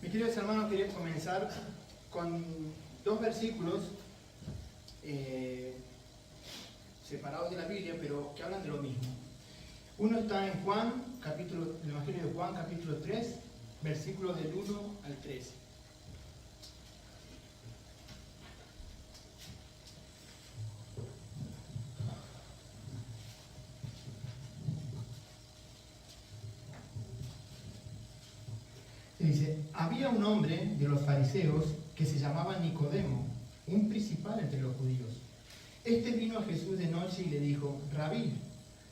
Mis queridos hermanos, quería comenzar con dos versículos separados de la Biblia, pero que hablan de lo mismo. Uno está en el Evangelio de Juan, capítulo 3, versículos del 1 al 13. Dice: había un hombre de los fariseos que se llamaba Nicodemo, un principal entre los judíos. Este vino a Jesús de noche y le dijo: Rabí,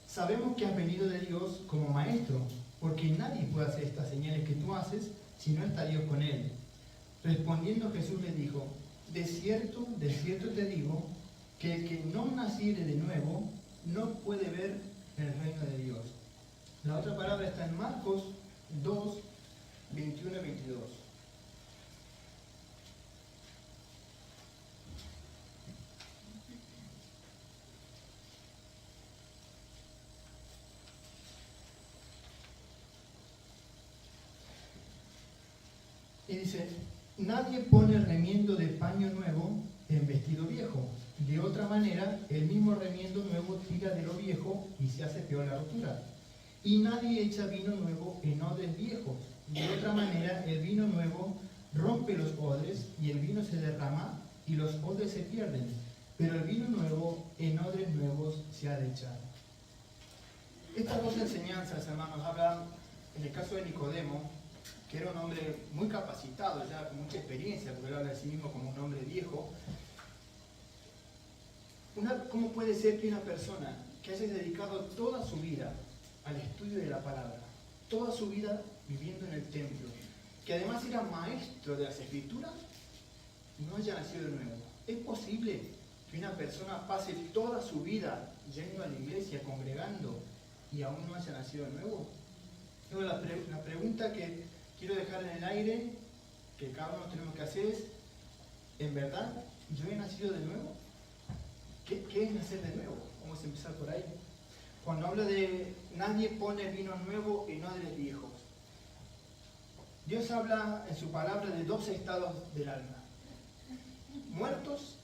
sabemos que has venido de Dios como maestro, porque nadie puede hacer estas señales que tú haces si no está Dios con él. Respondiendo Jesús le dijo: de cierto te digo, que el que no naciere de nuevo no puede ver el reino de Dios. La otra palabra está en Marcos 2, 21 y 22. Y dice: nadie pone remiendo de paño nuevo en vestido viejo. De otra manera, el mismo remiendo nuevo tira de lo viejo y se hace peor la rotura. Y nadie echa vino nuevo en odres viejos. De otra manera, el vino nuevo rompe los odres y el vino se derrama y los odres se pierden. Pero el vino nuevo en odres nuevos se ha de echar. Estas dos enseñanzas, hermanos, hablan, en el caso de Nicodemo, que era un hombre muy capacitado, ya con mucha experiencia, porque él habla de sí mismo como un hombre viejo. ¿Cómo puede ser que una persona que haya dedicado toda su vida al estudio de la palabra, toda su vida viviendo en el templo, que además era maestro de las Escrituras, no haya nacido de nuevo? ¿Es posible que una persona pase toda su vida yendo a la iglesia, congregando, y aún no haya nacido de nuevo? Luego la pregunta que quiero dejar en el aire, que cada uno tenemos que hacer es: ¿en verdad yo he nacido de nuevo? ¿Qué es nacer de nuevo? Vamos a empezar por ahí. Cuando habla de nadie pone vino nuevo en odres viejos, Dios habla en su palabra de dos estados del alma: muertos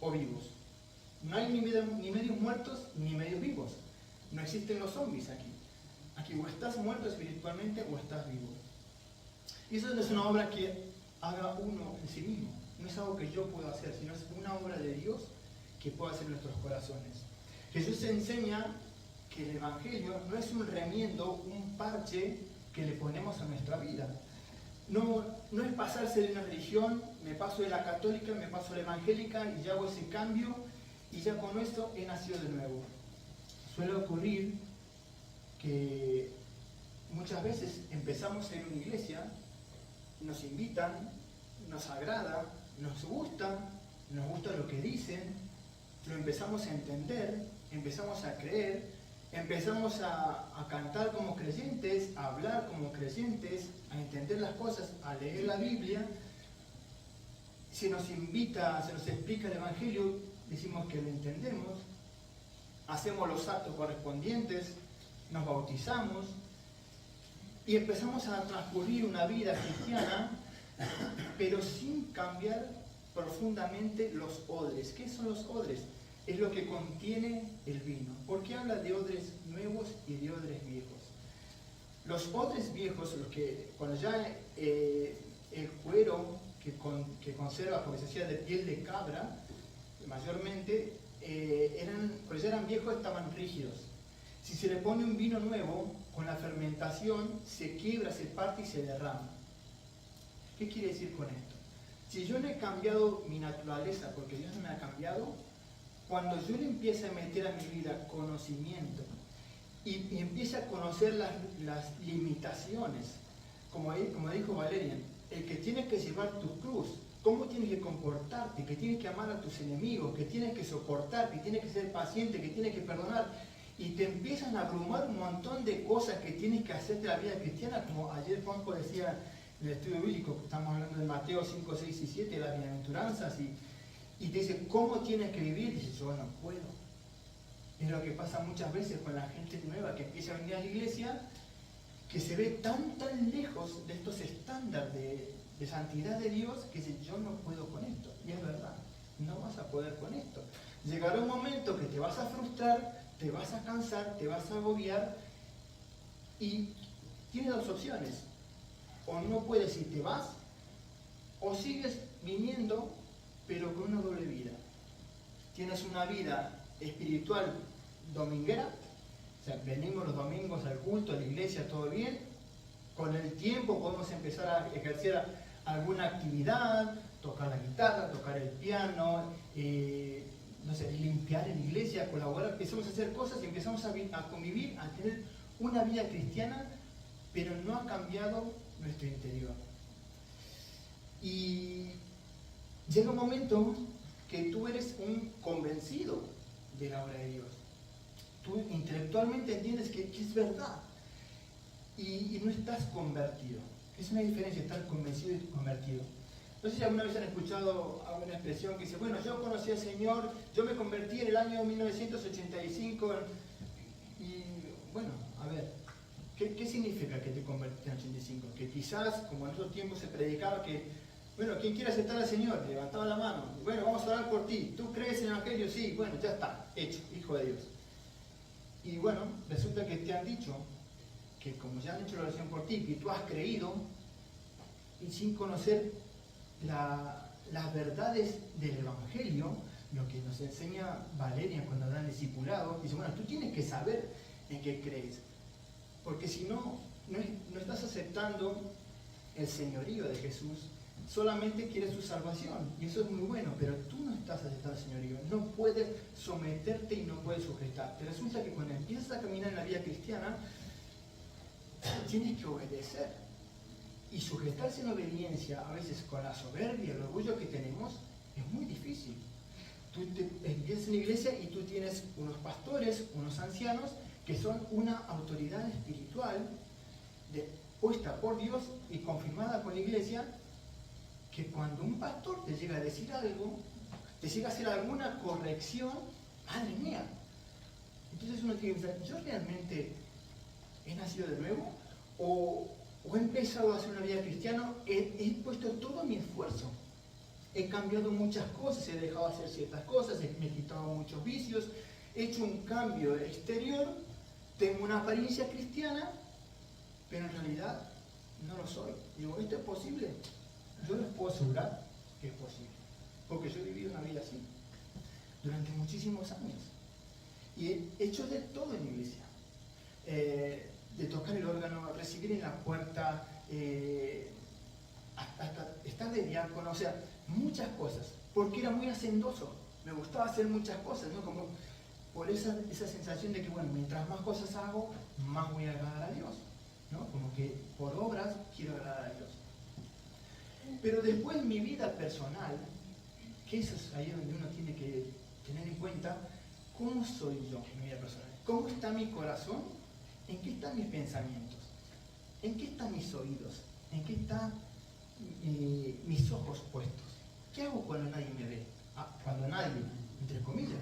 o vivos. No hay ni medios muertos ni medios vivos. No existen los zombies aquí. Aquí o estás muerto espiritualmente o estás vivo. Y eso no es una obra que haga uno en sí mismo. No es algo que yo puedo hacer, sino es una obra de Dios que puede hacer en nuestros corazones. Jesús enseña que el Evangelio no es un remiendo, un parche que le ponemos a nuestra vida. No es pasarse de una religión, me paso de la católica, me paso a la evangélica y ya hago ese cambio y ya con esto he nacido de nuevo. Suele ocurrir que muchas veces empezamos en una iglesia, nos invitan, nos agrada, nos gusta lo que dicen, lo empezamos a entender, empezamos a creer, empezamos a cantar como creyentes, a hablar como creyentes, a entender las cosas, a leer la Biblia. Se nos invita, se nos explica el Evangelio, decimos que lo entendemos, hacemos los actos correspondientes, nos bautizamos y empezamos a transcurrir una vida cristiana, pero sin cambiar profundamente los odres. ¿Qué son los odres? Es lo que contiene el vino. ¿Por qué habla de odres nuevos y de odres viejos? Los odres viejos, los que cuando ya el cuero que conserva, porque se hacía de piel de cabra, mayormente, cuando ya eran viejos estaban rígidos. Si se le pone un vino nuevo, con la fermentación se quiebra, se parte y se derrama. ¿Qué quiere decir con esto? Si yo no he cambiado mi naturaleza, porque Dios no me ha cambiado, cuando yo le empiece a meter a mi vida conocimiento y empiece a conocer las limitaciones, como dijo Valerian, el que tienes que llevar tu cruz, cómo tienes que comportarte, que tienes que amar a tus enemigos, que tienes que soportar, que tienes que ser paciente, que tienes que perdonar, y te empiezan a abrumar un montón de cosas que tienes que hacer de la vida cristiana, como ayer Juanjo decía en el estudio bíblico, estamos hablando de Mateo 5, 6 y 7, las bienaventuranzas, y te dice cómo tienes que vivir, y dices: yo no puedo. Es lo que pasa muchas veces con la gente nueva que empieza a venir a la iglesia, que se ve tan lejos de estos estándares de santidad de Dios que dice, yo no puedo con esto. Y es verdad, no vas a poder con esto. Llegará un momento que te vas a frustrar, te vas a cansar, te vas a agobiar y tienes dos opciones. O no puedes y te vas, o sigues viniendo, pero con una doble vida. Tienes una vida espiritual dominguera, o sea, venimos los domingos al culto, a la iglesia, todo bien. Con el tiempo podemos empezar a ejercer alguna actividad, tocar la guitarra, tocar el piano, no sé, limpiar en la iglesia, colaborar, empezamos a hacer cosas y empezamos a convivir, a tener una vida cristiana, pero no ha cambiado nuestro interior. Y llega un momento que tú eres un convencido de la obra de Dios. Tú intelectualmente entiendes que es verdad y no estás convertido. Es una diferencia estar convencido y convertido. No sé si alguna vez han escuchado alguna expresión que dice, bueno, yo conocí al Señor, yo me convertí en el año 1985 y bueno, a ver, ¿qué significa que te convertiste en el 85? Que quizás, como en otros tiempos se predicaba que, bueno, quien quiera aceptar al Señor, levantaba la mano, bueno, vamos a orar por ti, ¿tú crees en el Evangelio? Sí, bueno, ya está, hecho, hijo de Dios. Y bueno, resulta que te han dicho que como ya han hecho la oración por ti, que tú has creído, y sin conocer las verdades del Evangelio, lo que nos enseña Valeria cuando da el discipulado, dice, bueno, tú tienes que saber en qué crees, porque si no estás aceptando el señorío de Jesús, solamente quieres su salvación, y eso es muy bueno, pero tú no estás aceptando el señorío, no puedes someterte y no puedes sujetarte. Resulta que cuando empiezas a caminar en la vida cristiana, tienes que obedecer. Y sujetarse en obediencia, a veces con la soberbia, el orgullo que tenemos, es muy difícil. Tú empiezas en la iglesia y tú tienes unos pastores, unos ancianos, que son una autoridad espiritual puesta por Dios y confirmada por la iglesia, que cuando un pastor te llega a decir algo, te llega a hacer alguna corrección, madre mía. Entonces uno tiene que pensar, ¿yo realmente he nacido de nuevo? ¿O he empezado a hacer una vida cristiana? He puesto todo mi esfuerzo. He cambiado muchas cosas, he dejado de hacer ciertas cosas, me he quitado muchos vicios, he hecho un cambio exterior, tengo una apariencia cristiana, pero en realidad no lo soy. Digo, ¿esto es posible? Yo les puedo asegurar que es posible, porque yo he vivido una vida así durante muchísimos años y he hecho de todo en la iglesia, de tocar el órgano, recibir en la puerta, hasta estar de diácono, o sea, muchas cosas, porque era muy hacendoso, me gustaba hacer muchas cosas, ¿no? Como por esa sensación de que, bueno, mientras más cosas hago, más voy a agradar a Dios, ¿no? Como que por obras quiero agradar a Dios. Pero después mi vida personal, que eso es ahí donde uno tiene que tener en cuenta, ¿cómo soy yo en mi vida personal? ¿Cómo está mi corazón? ¿En qué están mis pensamientos? ¿En qué están mis oídos? ¿En qué están mis ojos puestos? ¿Qué hago cuando nadie me ve? Cuando nadie, entre comillas.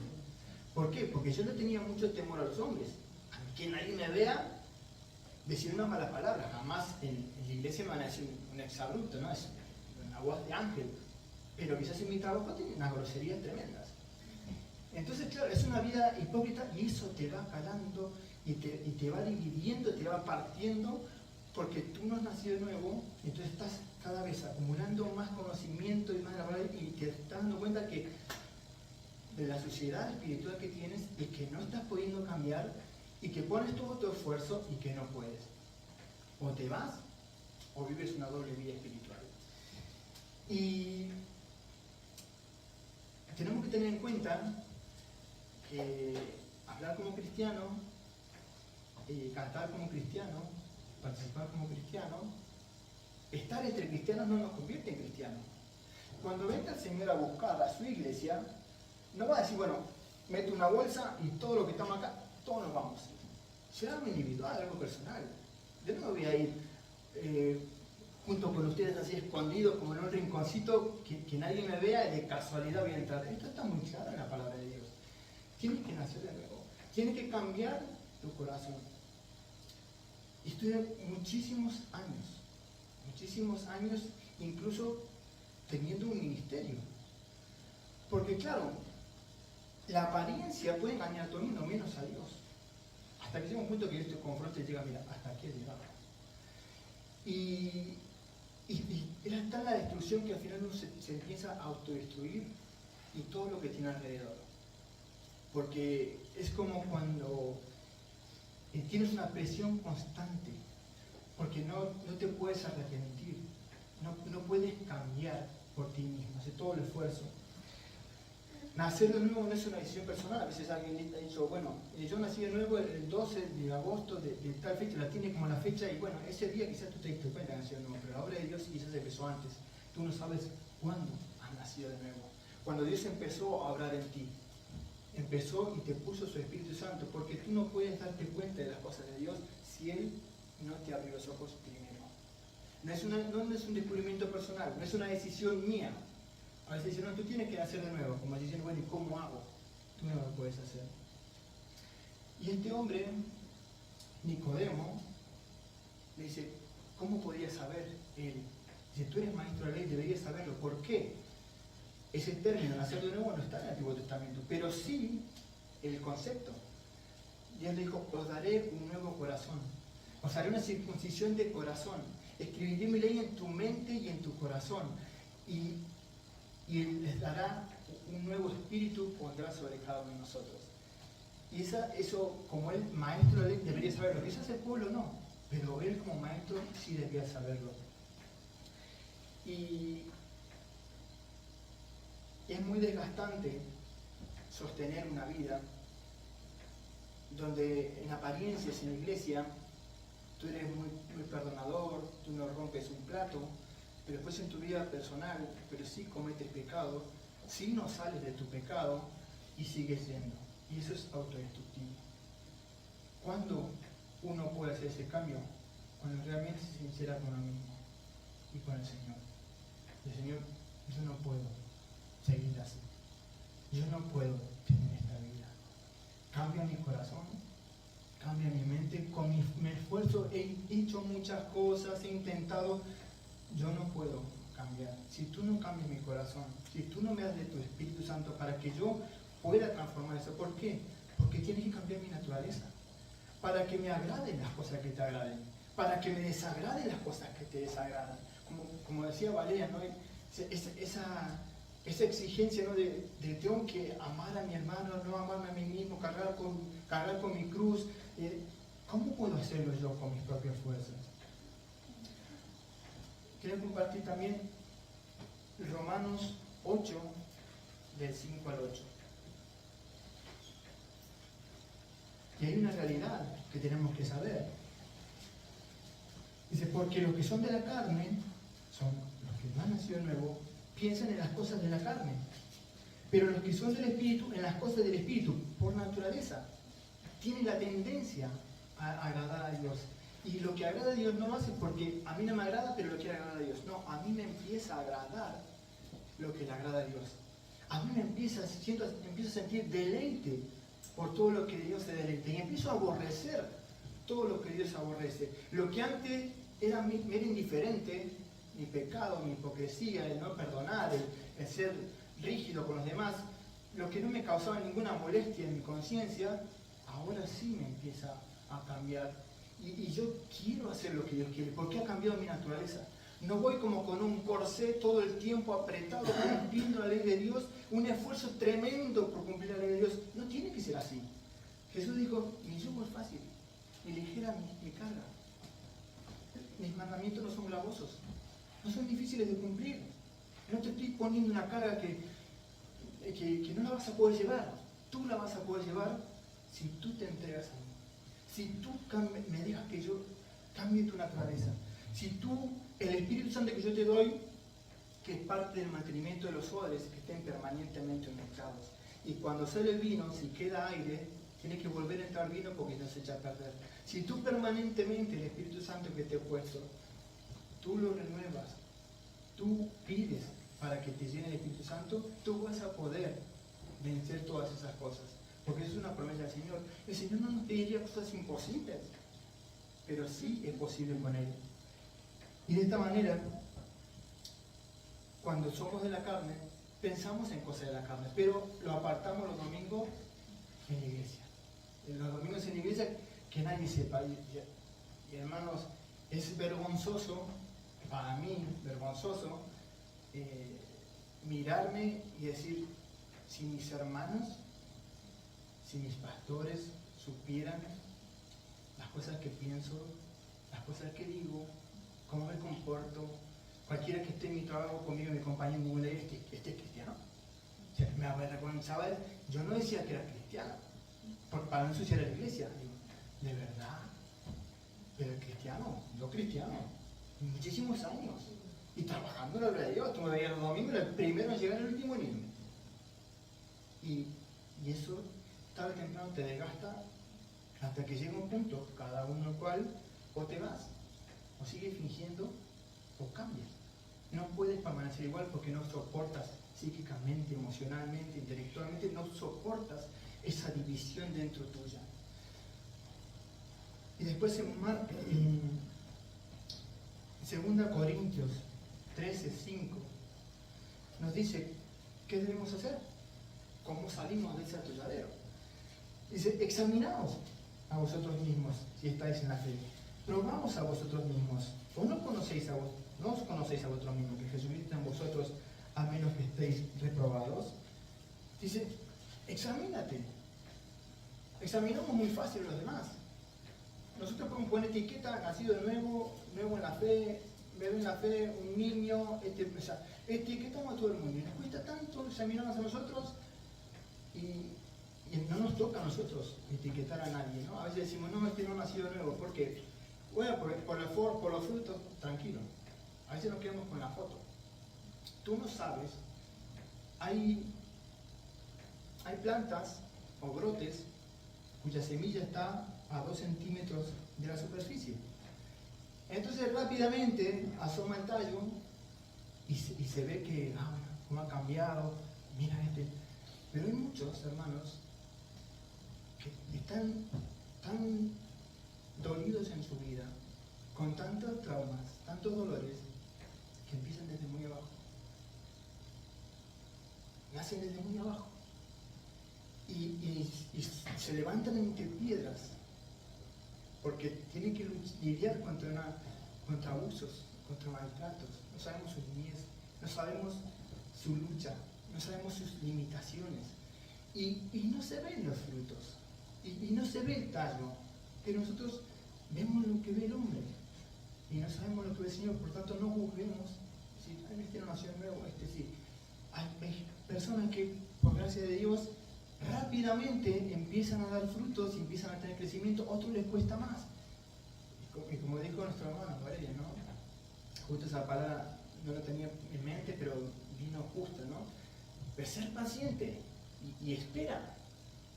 ¿Por qué? Porque yo no tenía mucho temor a los hombres. A mí que nadie me vea decir una mala palabra. Jamás en la iglesia me van a decir un exabrupto, ¿no? Es una voz de ángel. Pero quizás en mi trabajo tiene unas groserías tremendas. Entonces, claro, es una vida hipócrita y eso te va calando y te va dividiendo, te va partiendo, porque tú no has nacido de nuevo, entonces estás cada vez acumulando más conocimiento y más y te estás dando cuenta que de la sociedad espiritual que tienes y que no estás pudiendo cambiar y que pones todo tu esfuerzo y que no puedes. O te vas o vives una doble vida espiritual. Y tenemos que tener en cuenta que hablar como cristiano, cantar como cristiano, participar como cristiano, estar entre cristianos no nos convierte en cristianos. Cuando venga el Señor a buscar a su iglesia, no va a decir, bueno, mete una bolsa y todo lo que estamos acá, todos nos vamos. Será algo individual, algo personal. Yo no me voy a ir junto con ustedes así escondido como en un rinconcito que nadie me vea y de casualidad voy a entrar. Esto está muy claro en la palabra de Dios. Tienes que nacer de nuevo. Tienes que cambiar tu corazón. Y estuve muchísimos años incluso teniendo un ministerio. Porque claro, la apariencia puede engañar a todo el mundo, menos a Dios. Hasta que llega un punto que este confronto y llega, mira, hasta aquí he llegado. Y era tan la destrucción que al final uno se empieza a autodestruir y todo lo que tiene alrededor. Porque es como cuando tienes una presión constante, porque no te puedes arrepentir, no puedes cambiar por ti mismo, hacer todo el esfuerzo. Nacer de nuevo no es una decisión personal. A veces alguien ha dicho, bueno, yo nací de nuevo el 12 de agosto de tal fecha, la tiene como la fecha, y bueno, ese día quizás tú te diste cuenta que nació de nuevo, pero la obra de Dios quizás empezó antes. Tú no sabes cuándo has nacido de nuevo. Cuando Dios empezó a obrar en ti, empezó y te puso su Espíritu Santo, porque tú no puedes darte cuenta de las cosas de Dios si Él no te abrió los ojos primero. No es un descubrimiento personal, no es una decisión mía. A veces dicen, no, tú tienes que nacer de nuevo. Como dicen, bueno, ¿y cómo hago? Tú no lo puedes hacer. Y este hombre, Nicodemo, le dice, ¿cómo podía saber él? Dice, tú eres maestro de la ley, deberías saberlo. ¿Por qué? Ese término, nacer de nuevo, no está en el Antiguo Testamento, pero sí el concepto. Dios le dijo, os daré un nuevo corazón. Os haré una circuncisión de corazón. Escribiré mi ley en tu mente y en tu corazón. Y Él les dará un nuevo espíritu, pondrá sobre cada uno de nosotros. Y eso, como él, maestro de la ley, debería saberlo. Quizás el pueblo no, pero él como maestro sí debía saberlo. Y es muy desgastante sostener una vida donde en apariencias en la iglesia tú eres muy, muy perdonador, tú no rompes un plato, pero después en tu vida personal, pero sí cometes pecado, sí no sales de tu pecado y sigues yendo. Y eso es autodestructivo. ¿Cuándo uno puede hacer ese cambio? Cuando realmente se sincera con uno mismo y con el Señor. El Señor, yo no puedo seguir así. Yo no puedo tener esta vida. Cambia mi corazón, cambia mi mente. Con mi esfuerzo he hecho muchas cosas, he intentado. Yo no puedo cambiar. Si tú no cambias mi corazón, si tú no me das de tu Espíritu Santo para que yo pueda transformar eso. ¿Por qué? Porque tienes que cambiar mi naturaleza. Para que me agraden las cosas que te agraden. Para que me desagraden las cosas que te desagradan. Como decía Valeria, ¿no? Esa exigencia, ¿no? de tengo que amar a mi hermano, no amarme a mí mismo, cargar con mi cruz. ¿Cómo puedo hacerlo yo con mis propias fuerzas? Quiero compartir también Romanos 8, del 5 al 8. Y hay una realidad que tenemos que saber. Dice, porque los que son de la carne, son los que no han nacido de nuevo, piensan en las cosas de la carne. Pero los que son del Espíritu, en las cosas del Espíritu, por naturaleza. Tienen la tendencia a agradar a Dios. Y lo que agrada a Dios no lo hace porque a mí no me agrada, pero lo quiere agradar a Dios. No, a mí me empieza a agradar lo que le agrada a Dios. A mí me empiezo a sentir deleite por todo lo que Dios se deleite. Y empiezo a aborrecer todo lo que Dios aborrece. Lo que antes me era indiferente, mi pecado, mi hipocresía, el no perdonar, el ser rígido con los demás, lo que no me causaba ninguna molestia en mi conciencia, ahora sí me empieza a cambiar. Y yo quiero hacer lo que Dios quiere, porque ha cambiado mi naturaleza. No voy como con un corsé todo el tiempo apretado, cumpliendo la ley de Dios, un esfuerzo tremendo por cumplir la ley de Dios. No tiene que ser así. Jesús dijo, mi yugo es fácil, y ligera mi carga. Mis mandamientos no son gravosos, no son difíciles de cumplir. No te estoy poniendo una carga que no la vas a poder llevar. Tú la vas a poder llevar si tú te entregas a mí. Si tú me dejas que yo cambie tu naturaleza. Si tú, el Espíritu Santo que yo te doy, que es parte del mantenimiento de los odres, que estén permanentemente mezclados. Y cuando sale el vino, si queda aire, tiene que volver a entrar vino porque no se echa a perder. Si tú permanentemente, el Espíritu Santo que te he puesto, tú lo renuevas, tú pides para que te llene el Espíritu Santo, tú vas a poder vencer todas esas cosas. Porque es una promesa del Señor. El Señor no nos pediría cosas imposibles, pero sí es posible con Él. Y de esta manera, cuando somos de la carne, pensamos en cosas de la carne, pero lo apartamos los domingos en la iglesia. Los domingos en la iglesia, que nadie sepa. Y hermanos, es vergonzoso, para mí, vergonzoso, mirarme y decir, si mis hermanos, si mis pastores supieran las cosas que pienso, las cosas que digo, cómo me comporto, cualquiera que esté en mi trabajo conmigo, mi compañero, ningún de ellos, este es cristiano. O sea, me avergonzaba. Yo no decía que era cristiano, para no ensuciar a la iglesia. Digo, ¿de verdad? Pero cristiano, yo cristiano, muchísimos años, y trabajando en la obra de Dios. Tú me veías los domingos, era el primero en llegar, el último en irme. Y eso, tarde o temprano, te desgasta hasta que llega un punto, cada uno cual, o te vas, o sigues fingiendo, o cambias. No puedes permanecer igual porque no soportas psíquicamente, emocionalmente, intelectualmente, no soportas esa división dentro tuya. Y después en 2 Corintios 13:5 nos dice qué debemos hacer, cómo salimos de ese atolladero. Dice, examinaos a vosotros mismos si estáis en la fe. Probamos a vosotros mismos. ¿O no os conocéis a vosotros mismos que Jesucristo está en vosotros a menos que estéis reprobados? Dice, examínate. Examinamos muy fácil a los demás. Nosotros podemos poner etiqueta, nacido de nuevo, nuevo en la fe, bebé en la fe, un niño, etiquetamos a todo el mundo. Y nos cuesta tanto examinarnos a nosotros y no nos toca a nosotros etiquetar a nadie, ¿no? A veces decimos, no, no ha nacido de nuevo. ¿Por qué? Bueno, por los frutos, tranquilo. A veces nos quedamos con la foto. Tú no sabes, hay plantas o brotes cuya semilla está a 2 centímetros de la superficie. Entonces rápidamente asoma el tallo y se ve que, bueno, cómo ha cambiado, mira Pero hay muchos hermanos que están tan dolidos en su vida, con tantos traumas, tantos dolores, que empiezan desde muy abajo. Nacen desde muy abajo. Y se levantan entre piedras, porque tienen que lidiar contra abusos, contra maltratos. No sabemos su niñez, no sabemos su lucha, no sabemos sus limitaciones. Y no se ven los frutos, y no se ve el tallo, pero nosotros vemos lo que ve el hombre, y no sabemos lo que ve el Señor. Por tanto, no juzguemos si este no nació nuevo, sí. Hay personas que, por gracia de Dios, rápidamente empiezan a dar frutos y empiezan a tener crecimiento, otros les cuesta más. Y como dijo nuestro hermano Valeria, ¿no? Justo esa palabra no la tenía en mente, pero vino justa, ¿no? Pero ser paciente y espera.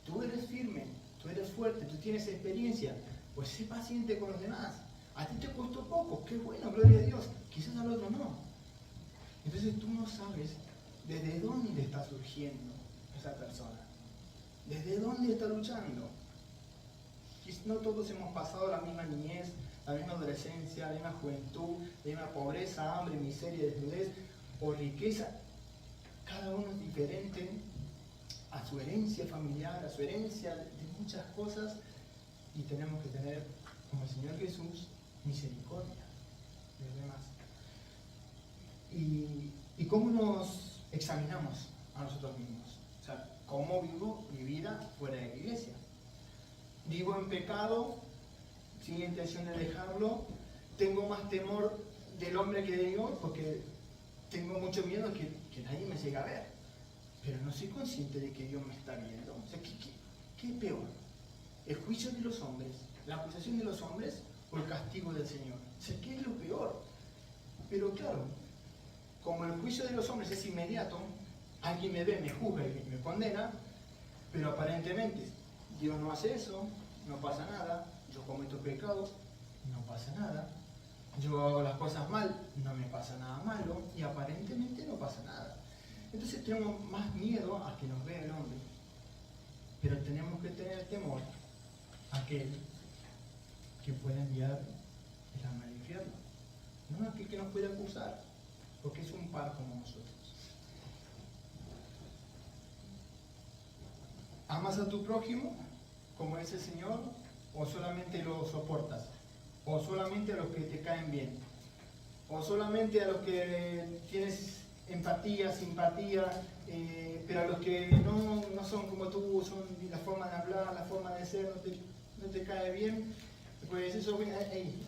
Tú eres firme, tú eres fuerte, tú tienes experiencia, pues sé paciente con los demás. A ti te costó poco, qué bueno, gloria a Dios, quizás al otro no. Entonces tú no sabes desde dónde está surgiendo esa persona, desde dónde está luchando. No todos hemos pasado la misma niñez, la misma adolescencia, la misma juventud, la misma pobreza, hambre, miseria, desnudez o riqueza. Cada uno es diferente a su herencia familiar, a su herencia de muchas cosas, y tenemos que tener, como el Señor Jesús, misericordia de los demás. ¿Y cómo nos examinamos a nosotros mismos? O sea, ¿cómo vivo mi vida fuera de la iglesia? ¿Vivo en pecado sin la intención de dejarlo? ¿Tengo más temor del hombre que de Dios? Porque tengo mucho miedo que nadie me llegue a ver. Pero no soy consciente de que Dios me está viendo. O sea, ¿qué es peor? ¿El juicio de los hombres, la acusación de los hombres o el castigo del Señor? O sea, ¿qué es lo peor? Pero claro, como el juicio de los hombres es inmediato, alguien me ve, me juzga y me condena, pero aparentemente Dios no hace eso, no pasa nada. Yo cometo pecados, no pasa nada. Yo hago las cosas mal, no me pasa nada malo, y aparentemente no pasa nada. Entonces tenemos más miedo a que nos vea el hombre, pero tenemos que tener temor a aquel que puede enviar el alma al infierno, no aquel que nos puede acusar. porque es un par como nosotros. ¿Amas a tu prójimo como es el Señor o solamente lo soportas? ¿O solamente a los que te caen bien? ¿O solamente a los que tienes empatía, simpatía, pero a los que no son como tú, son la forma de hablar, la forma de ser, no te cae bien? Pues eso, ahí,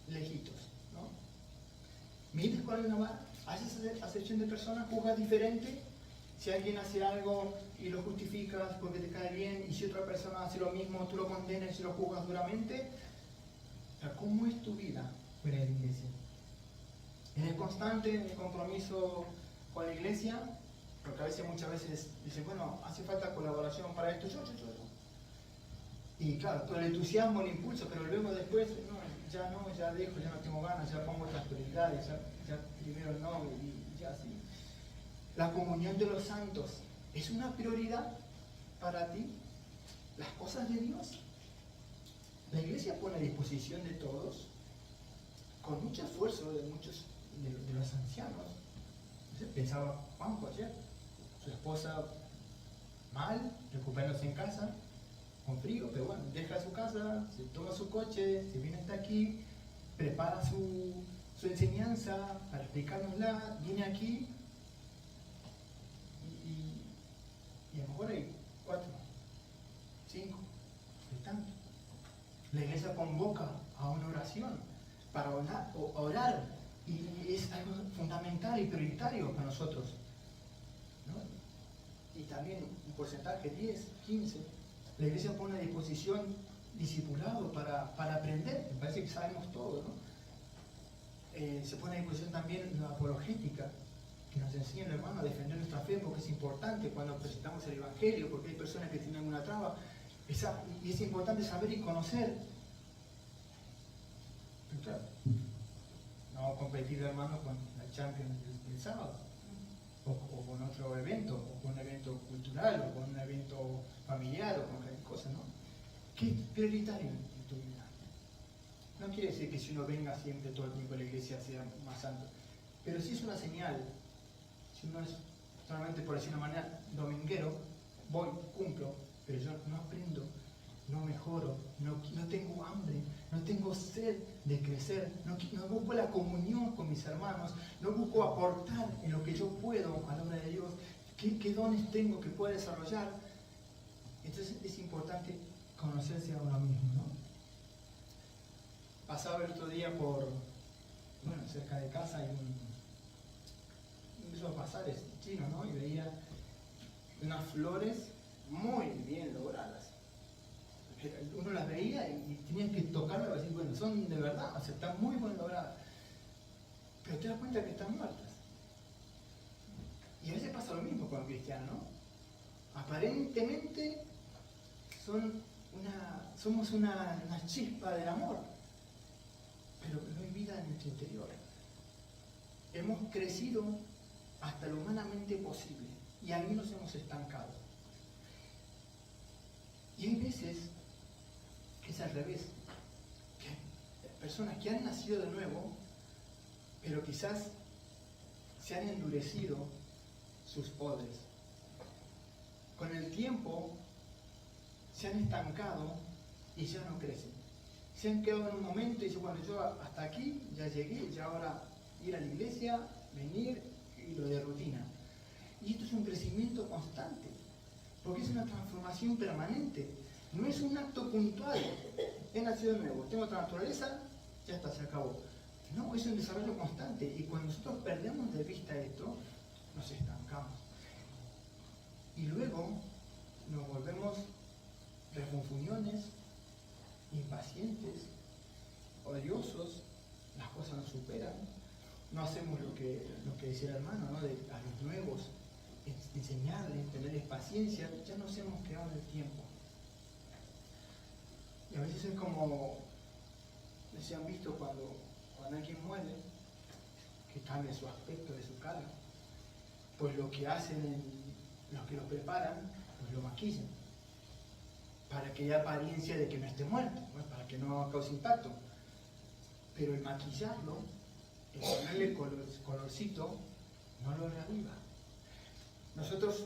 lejitos, ¿no? ¿Mides con alguna vara? ¿Haces acepción de personas? ¿Juzgas diferente? Si alguien hace algo y lo justificas porque te cae bien, y si otra persona hace lo mismo, tú lo condenas y lo juzgas duramente. O sea, ¿cómo es tu vida fuera de la iglesia? ¿Eres constante en el compromiso con la iglesia? Porque a veces, muchas veces dicen, bueno, hace falta colaboración para esto, yo. Y claro, todo el entusiasmo, el impulso, pero luego después, ya dejo, ya no tengo ganas, ya pongo otras prioridades, ya primero no, y ya sí. La comunión de los santos, ¿es una prioridad para ti? ¿Las cosas de Dios? La iglesia pone a disposición de todos, con mucho esfuerzo de muchos de los ancianos. Pensaba Juanjo ayer, su esposa mal, recuperándose en casa, con frío, pero bueno, deja su casa, se toma su coche, se viene hasta aquí, prepara su enseñanza para explicárnosla, viene aquí y a lo mejor hay 4, 5, de tanto. La iglesia convoca a una oración para orar, y es algo fundamental y prioritario para nosotros, ¿no? Y también un porcentaje, 10, 15, la iglesia pone a disposición discipulado para aprender. Me parece que sabemos todo, ¿no? Se pone a disposición también la apologética, que nos enseña el hermano a defender nuestra fe, porque es importante cuando presentamos el Evangelio, porque hay personas que tienen alguna traba, y es importante saber y conocer. Pero claro, no vamos a competir, hermano, con la Champions del sábado, o con otro evento, o con un evento cultural, o con un evento familiar, o con cualquier cosa, ¿no? ¿Qué es prioritario en tu vida? No quiere decir que si uno venga siempre todo el tiempo a la iglesia sea más santo, pero sí es una señal. Si uno es solamente, por decir una manera, dominguero, voy, cumplo, pero yo no aprendo, no mejoro, no tengo hambre, no tengo sed de crecer, no busco la comunión con mis hermanos, no busco aportar en lo que yo puedo a la obra de Dios, qué dones tengo que pueda desarrollar. Entonces es importante conocerse a uno mismo, ¿no? Pasaba el otro día cerca de casa, hay esos bazares chinos, ¿no? Y veía unas flores muy bien logradas. Uno las veía y tenías que tocarlas y decir, bueno, son de verdad, o sea, están muy bien logradas. Pero te das cuenta que están muertas. Y a veces pasa lo mismo con los cristianos, ¿no? Aparentemente somos una chispa del amor, pero no hay vida en nuestro interior. Hemos crecido hasta lo humanamente posible y ahí nos hemos estancado. Y hay veces que es al revés, que personas que han nacido de nuevo, pero quizás se han endurecido sus odres. Con el tiempo se han estancado y ya no crecen. Se han quedado en un momento y dicen, bueno, yo hasta aquí ya llegué, ya ahora ir a la iglesia, venir y lo de rutina. Y esto es un crecimiento constante, porque es una transformación permanente. No es un acto puntual. He nacido de nuevo, tengo otra naturaleza, ya está, se acabó. No, es un desarrollo constante. Y cuando nosotros perdemos de vista esto, nos estancamos. Y luego nos volvemos refunfuñones, impacientes, odiosos, las cosas nos superan, no hacemos lo que decía el hermano, ¿no? A los nuevos, enseñarles, tenerles paciencia, ya nos hemos quedado en el tiempo. Y a veces es como, se han visto cuando alguien muere, que cambia su aspecto de su cara, pues lo que hacen los que lo preparan, pues lo maquillan, para que haya apariencia de que no esté muerto, pues para que no cause impacto. Pero el maquillarlo el ponerle colorcito no lo reaviva. Nosotros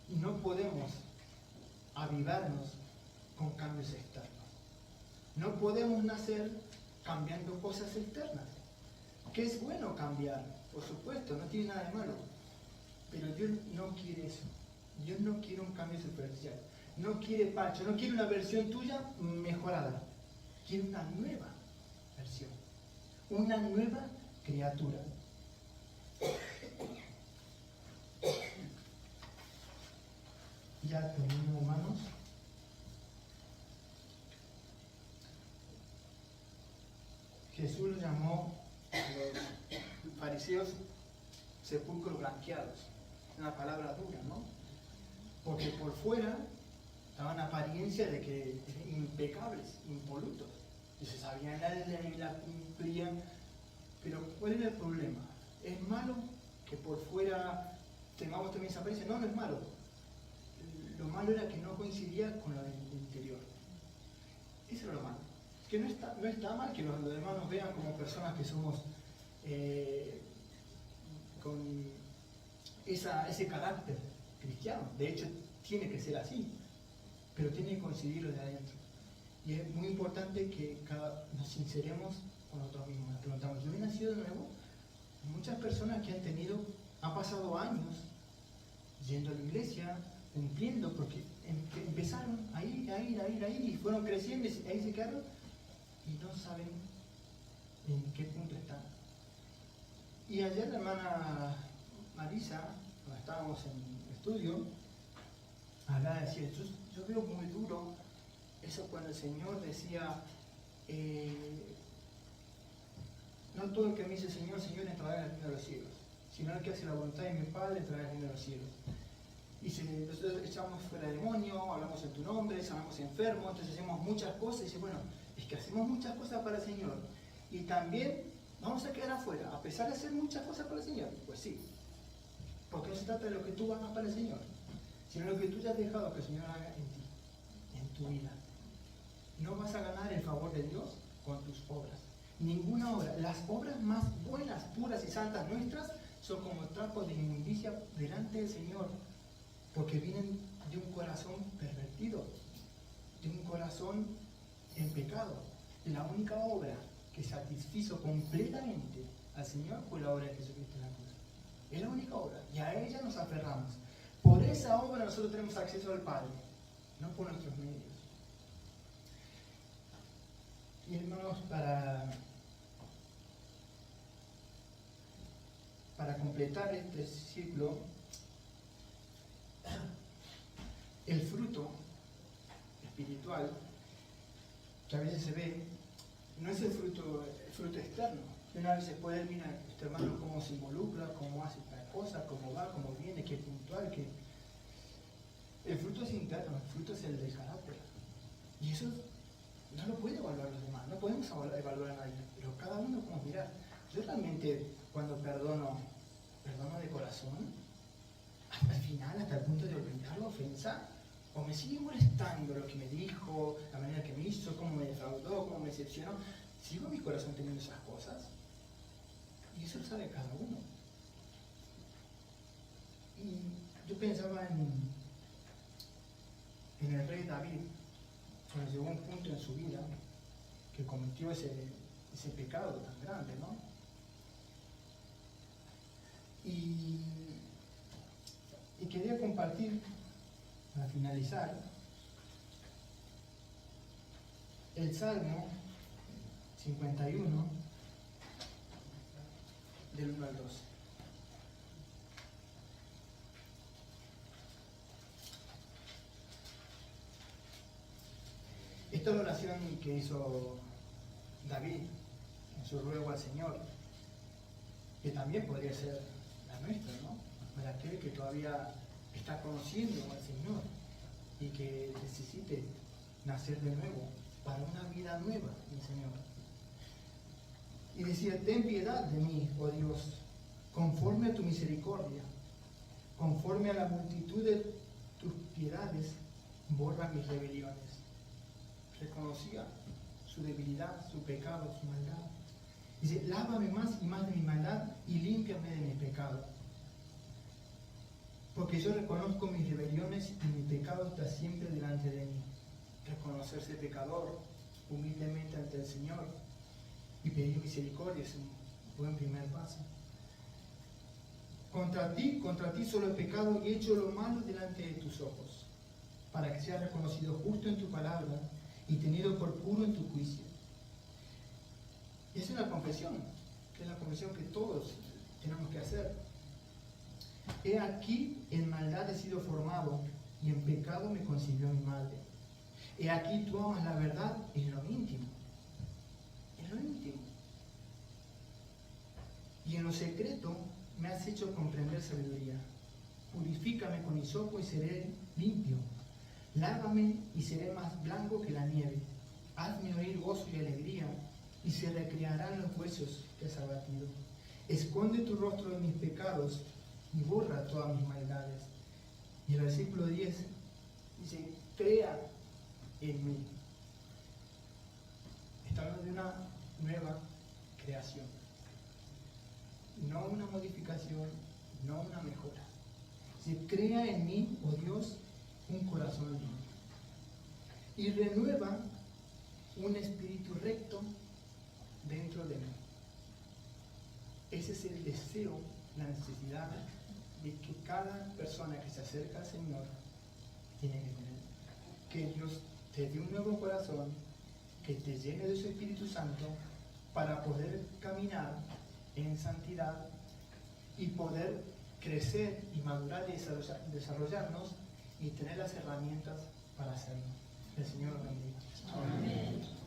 no podemos avivarnos con cambios externos. No podemos nacer cambiando cosas externas. Que es bueno cambiar, por supuesto, no tiene nada de malo. Pero Dios no quiere eso. Dios no quiere un cambio superficial. No quiere parche, no quiere una versión tuya mejorada. Quiere una nueva versión. Una nueva criatura. Ya termino, hermanos. Jesús los llamó a los fariseos sepulcros blanqueados. Es una palabra dura, ¿no? Porque por fuera daban apariencia de que eran impecables, impolutos. Y se sabían la ley, la cumplían. Pero ¿cuál era el problema? ¿Es malo que por fuera tengamos también esa apariencia? No, no es malo. Lo malo era que no coincidía con lo del interior. Eso era lo malo. Que no está mal que los demás nos vean como personas que somos con ese carácter cristiano. De hecho, tiene que ser así, pero tiene que coincidir lo de adentro. Y es muy importante que nos sinceremos con nosotros mismos. Nos preguntamos, ¿yo he nacido de nuevo? Muchas personas que han pasado años yendo a la iglesia, cumpliendo, porque empezaron a ir, y fueron creciendo, y ahí se quedaron, y no saben en qué punto están. Y ayer la hermana Marisa, cuando estábamos en estudio, hablaba, decía, yo veo muy duro eso cuando el Señor decía, no todo el que me dice Señor, Señor, entrará en el reino de los cielos, sino el que hace la voluntad de mi Padre entrará en el reino de los cielos. Y nosotros echamos fuera demonio, hablamos en tu nombre, sanamos enfermos, entonces hacemos muchas cosas, y dice, bueno, es que hacemos muchas cosas para el Señor, y también vamos a quedar afuera, a pesar de hacer muchas cosas para el Señor. Pues sí, porque no se trata de lo que tú hagas para el Señor, sino lo que tú ya has dejado que el Señor haga en ti, en tu vida. No vas a ganar el favor de Dios con tus obras. Ninguna obra. Las obras más buenas, puras y santas nuestras son como trapos de inmundicia delante del Señor, porque vienen de un corazón pervertido, de un corazón en pecado. La única obra que satisfizo completamente al Señor fue la obra de Jesucristo en la cruz. Es la única obra, y a ella nos aferramos. Por esa obra nosotros tenemos acceso al Padre, no por nuestros medios. Y hermanos, para completar este ciclo, el fruto espiritual que a veces se ve, no es el fruto externo. Y una vez se puede ver, mira, este hermano cómo se involucra, cómo hace cada cosa, cómo va, cómo viene, qué puntual, qué... El fruto es interno, el fruto es el del carácter. Y eso no lo puede evaluar los demás, no podemos evaluar a nadie, pero cada uno podemos mirar. Yo realmente, cuando perdono de corazón, hasta el final, hasta el punto de olvidar la ofensa, o me sigue molestando lo que me dijo, la manera que me hizo, cómo me defraudó, cómo me decepcionó, sigo en mi corazón teniendo esas cosas, y eso lo sabe cada uno. Y yo pensaba en el rey David, cuando llegó a un punto en su vida que cometió ese pecado tan grande, ¿no? Y quería compartir, para finalizar, el Salmo 51, del 1 al 12. Esta es la oración que hizo David en su ruego al Señor, que también podría ser la nuestra, ¿no? Para aquel que todavía está conociendo al Señor y que necesite nacer de nuevo para una vida nueva del Señor. Y decía, ten piedad de mí, oh Dios, conforme a tu misericordia, conforme a la multitud de tus piedades, borra mis rebeliones. Reconocía su debilidad, su pecado, su maldad. Dice, lávame más y más de mi maldad y límpiame de mi pecado. Porque yo reconozco mis rebeliones y mi pecado está siempre delante de mí. Reconocerse pecador humildemente ante el Señor y pedir misericordia es un buen primer paso. Contra ti solo he pecado y he hecho lo malo delante de tus ojos, para que seas reconocido justo en tu palabra y tenido por puro en tu juicio. Y es una confesión, que es la confesión que todos tenemos que hacer. He aquí en maldad he sido formado y en pecado me concibió mi madre. He aquí tú amas la verdad en lo íntimo. En lo íntimo. Y en lo secreto me has hecho comprender sabiduría. Purifícame con hisopo y seré limpio. Lávame y seré más blanco que la nieve. Hazme oír gozo y alegría, y se recrearán los huesos que has abatido. Esconde tu rostro de mis pecados y borra todas mis maldades. Y el versículo 10 dice, crea en mí. Está hablando de una nueva creación. No una modificación, no una mejora. Dice, crea en mí, oh Dios, un corazón limpio. Y renueva un espíritu recto dentro de mí. Ese es el deseo, la necesidad de que cada persona que se acerca al Señor tiene que tener. Que Dios te dé un nuevo corazón, que te llene de su Espíritu Santo para poder caminar en santidad y poder crecer y madurar y desarrollarnos y tener las herramientas para hacerlo. El Señor nos bendiga. Amén.